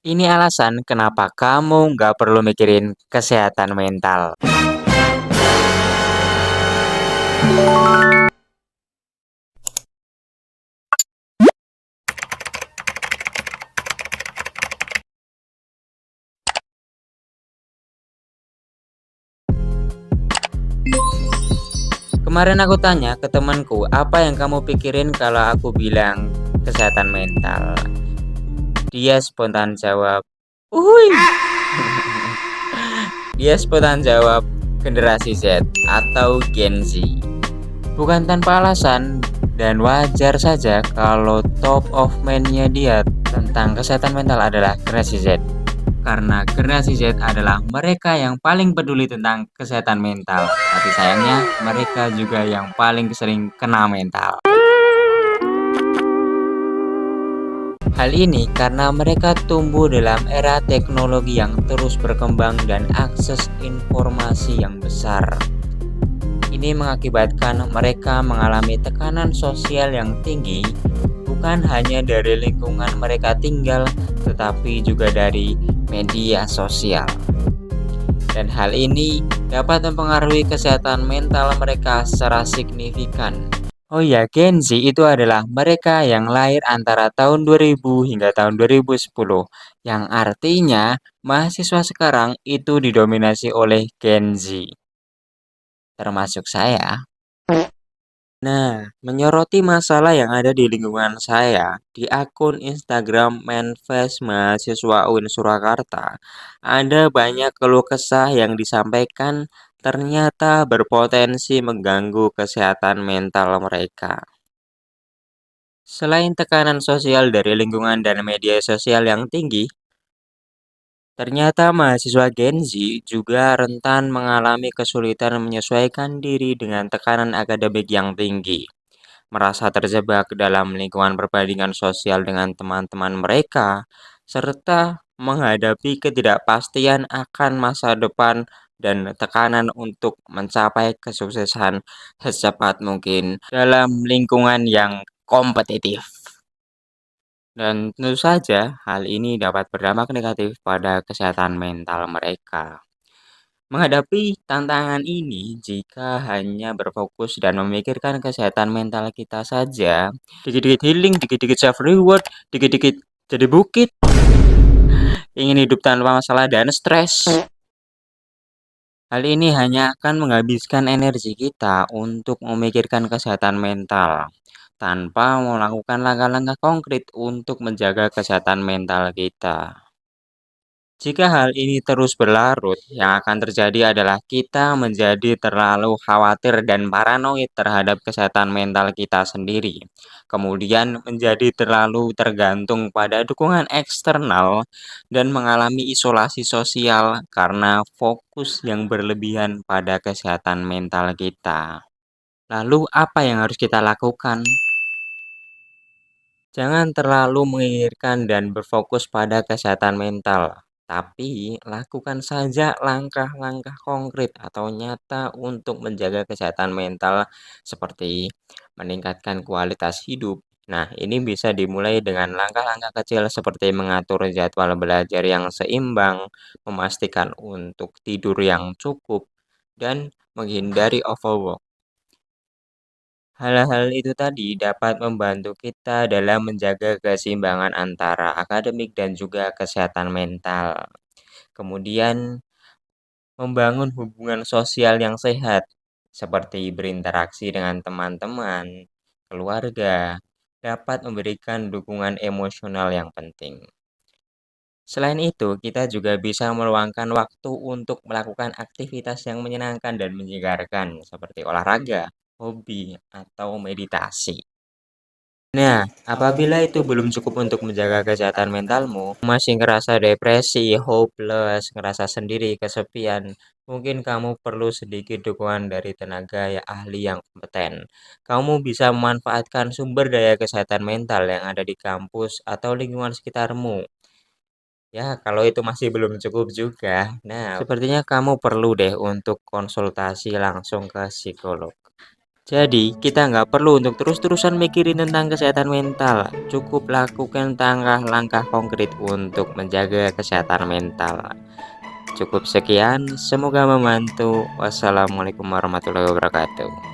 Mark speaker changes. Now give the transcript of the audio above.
Speaker 1: Ini alasan kenapa kamu nggak perlu mikirin kesehatan mental. Kemarin aku tanya ke temanku, apa yang kamu pikirin kalau aku bilang kesehatan mental? Dia spontan jawab, "Uhuy." Dia spontan jawab, generasi Z atau Gen Z. Bukan tanpa alasan, dan wajar saja kalau top of mind-nya dia tentang kesehatan mental adalah generasi Z. Karena generasi Z adalah mereka yang paling peduli tentang kesehatan mental. Tapi sayangnya mereka juga yang paling sering kena mental. Hal ini karena mereka tumbuh dalam era teknologi yang terus berkembang dan akses informasi yang besar. Ini mengakibatkan mereka mengalami tekanan sosial yang tinggi, bukan hanya dari lingkungan mereka tinggal, tetapi juga dari media sosial. Dan hal ini dapat mempengaruhi kesehatan mental mereka secara signifikan. Oh iya, Gen Z itu adalah mereka yang lahir antara tahun 2000 hingga tahun 2010, yang artinya mahasiswa sekarang itu didominasi oleh Gen Z, termasuk saya. Nah, menyoroti masalah yang ada di lingkungan saya, di akun Instagram Manifest Mahasiswa UIN Surakarta, ada banyak keluh kesah yang disampaikan ternyata berpotensi mengganggu kesehatan mental mereka. Selain tekanan sosial dari lingkungan dan media sosial yang tinggi, ternyata mahasiswa Gen Z juga rentan mengalami kesulitan menyesuaikan diri dengan tekanan akademik yang tinggi, merasa terjebak dalam lingkungan perbandingan sosial dengan teman-teman mereka, serta menghadapi ketidakpastian akan masa depan dan tekanan untuk mencapai kesuksesan secepat mungkin dalam lingkungan yang kompetitif. Dan tentu saja hal ini dapat berdampak negatif pada kesehatan mental mereka. Menghadapi tantangan ini, jika hanya berfokus dan memikirkan kesehatan mental kita saja, dikit-dikit healing, dikit-dikit self reward, dikit-dikit jadi bukit, ingin hidup tanpa masalah dan stres. Hal ini hanya akan menghabiskan energi kita untuk memikirkan kesehatan mental, tanpa melakukan langkah-langkah konkret untuk menjaga kesehatan mental kita. Jika hal ini terus berlarut, yang akan terjadi adalah kita menjadi terlalu khawatir dan paranoid terhadap kesehatan mental kita sendiri. Kemudian menjadi terlalu tergantung pada dukungan eksternal dan mengalami isolasi sosial karena fokus yang berlebihan pada kesehatan mental kita. Lalu apa yang harus kita lakukan? Jangan terlalu menginginkan dan berfokus pada kesehatan mental, tapi lakukan saja langkah-langkah konkret atau nyata untuk menjaga kesehatan mental seperti meningkatkan kualitas hidup. Nah, ini bisa dimulai dengan langkah-langkah kecil seperti mengatur jadwal belajar yang seimbang, memastikan untuk tidur yang cukup, dan menghindari overwork. Hal-hal itu tadi dapat membantu kita dalam menjaga keseimbangan antara akademik dan juga kesehatan mental. Kemudian, membangun hubungan sosial yang sehat, seperti berinteraksi dengan teman-teman, keluarga, dapat memberikan dukungan emosional yang penting. Selain itu, kita juga bisa meluangkan waktu untuk melakukan aktivitas yang menyenangkan dan menyegarkan, seperti olahraga, hobi, atau meditasi. Nah, apabila itu belum cukup untuk menjaga kesehatan mentalmu, masih ngerasa depresi, hopeless, ngerasa sendiri, kesepian, mungkin kamu perlu sedikit dukungan dari tenaga ya ahli yang kompeten. Kamu bisa memanfaatkan sumber daya kesehatan mental yang ada di kampus atau lingkungan sekitarmu. Ya, kalau itu masih belum cukup juga, nah sepertinya kamu perlu deh untuk konsultasi langsung ke psikolog. Jadi, kita nggak perlu untuk terus-terusan mikirin tentang kesehatan mental. Cukup lakukan langkah-langkah konkret untuk menjaga kesehatan mental. Cukup sekian, semoga membantu. Wassalamualaikum warahmatullahi wabarakatuh.